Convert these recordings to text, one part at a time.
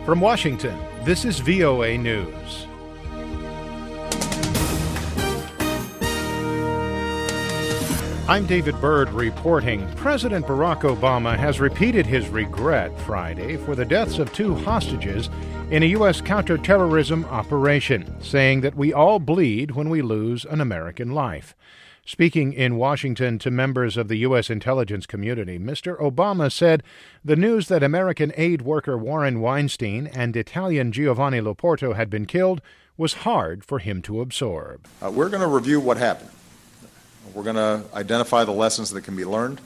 From Washington, this is VOA News. I'm David Byrd reporting. President Barack Obama has repeated his regret Friday for the deaths of 2 hostages in a U.S. counter-terrorism operation, saying that we all bleed when we lose an American life. Speaking in Washington to members of the U.S. intelligence community, Mr. Obama said the news that American aid worker Warren Weinstein and Italian Giovanni Porto had been killed was hard for him to absorb. We're going to review what happened. We're going to identify the lessons that can be learned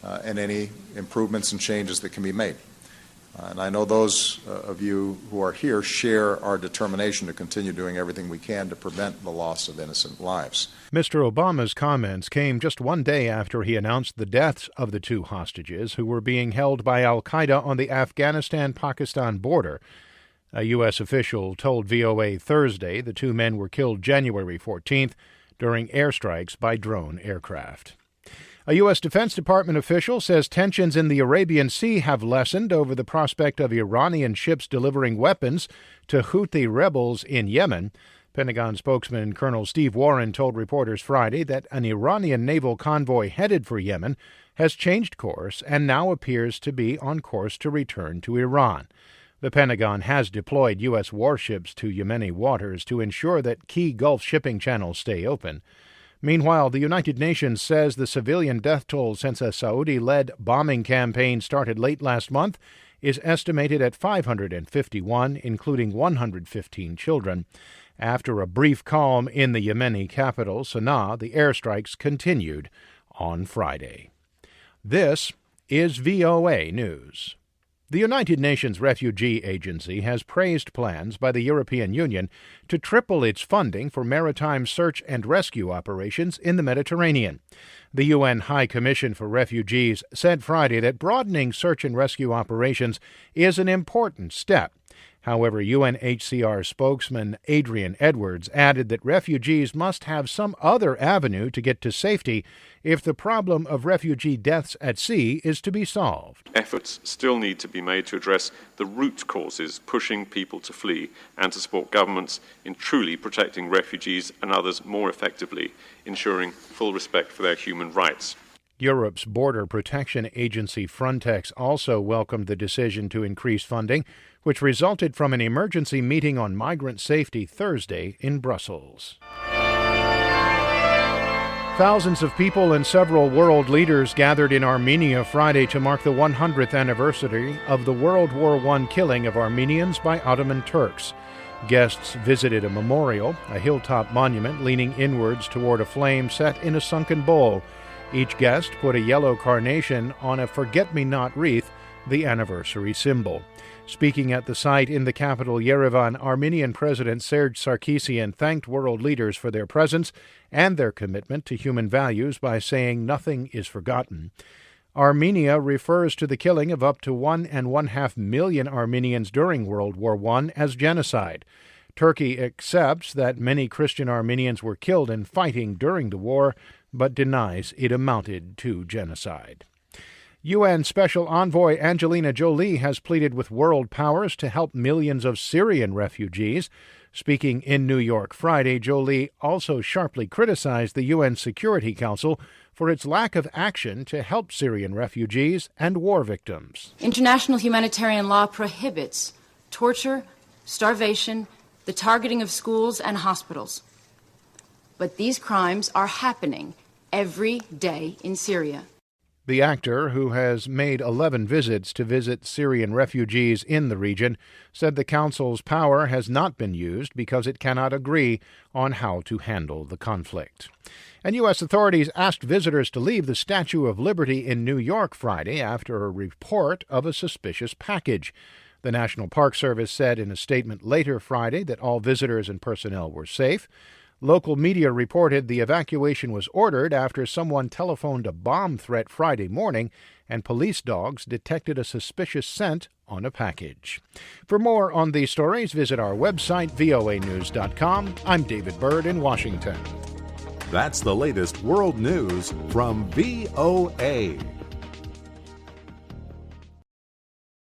and any improvements and changes that can be made. And I know those of you who are here share our determination to continue doing everything we can to prevent the loss of innocent lives. Mr. Obama's comments came just one day after he announced the deaths of the 2 hostages who were being held by al-Qaeda on the Afghanistan-Pakistan border. A U.S. official told VOA Thursday the 2 men were killed January 14th during airstrikes by drone aircraft. A U.S. Defense Department official says tensions in the Arabian Sea have lessened over the prospect of Iranian ships delivering weapons to Houthi rebels in Yemen. Pentagon spokesman Colonel Steve Warren told reporters Friday that an Iranian naval convoy headed for Yemen has changed course and now appears to be on course to return to Iran. The Pentagon has deployed U.S. warships to Yemeni waters to ensure that key Gulf shipping channels stay open. Meanwhile, the United Nations says the civilian death toll since a Saudi-led bombing campaign started late last month is estimated at 551, including 115 children. After a brief calm in the Yemeni capital, Sana'a, the airstrikes continued on Friday. This is VOA News. The United Nations Refugee Agency has praised plans by the European Union to triple its funding for maritime search and rescue operations in the Mediterranean. The UN High Commission for Refugees said Friday that broadening search and rescue operations is an important step. However, UNHCR spokesman Adrian Edwards added that refugees must have some other avenue to get to safety if the problem of refugee deaths at sea is to be solved. Efforts still need to be made to address the root causes pushing people to flee and to support governments in truly protecting refugees and others more effectively, ensuring full respect for their human rights. Europe's border protection agency Frontex also welcomed the decision to increase funding, which resulted from an emergency meeting on migrant safety Thursday in Brussels. Thousands of people and several world leaders gathered in Armenia Friday to mark the 100th anniversary of the World War I killing of Armenians by Ottoman Turks. Guests visited a memorial, a hilltop monument leaning inwards toward a flame set in a sunken bowl. Each guest put a yellow carnation on a forget-me-not wreath, the anniversary symbol. Speaking at the site in the capital Yerevan, Armenian President Serge Sarkisian thanked world leaders for their presence and their commitment to human values by saying nothing is forgotten. Armenia refers to the killing of up to 1.5 million Armenians during World War I as genocide. Turkey accepts that many Christian Armenians were killed in fighting during the war, but denies it amounted to genocide. UN Special Envoy Angelina Jolie has pleaded with world powers to help millions of Syrian refugees. Speaking in New York Friday, Jolie also sharply criticized the UN Security Council for its lack of action to help Syrian refugees and war victims. International humanitarian law prohibits torture, starvation, the targeting of schools and hospitals. But these crimes are happening every day in Syria. The actor, who has made 11 visits to visit Syrian refugees in the region, said the Council's power has not been used because it cannot agree on how to handle the conflict. And U.S. authorities asked visitors to leave the Statue of Liberty in New York Friday after a report of a suspicious package. The National Park Service said in a statement later Friday that all visitors and personnel were safe. Local media reported the evacuation was ordered after someone telephoned a bomb threat Friday morning and police dogs detected a suspicious scent on a package. For more on these stories, visit our website, voanews.com. I'm David Byrd in Washington. That's the latest world news from VOA.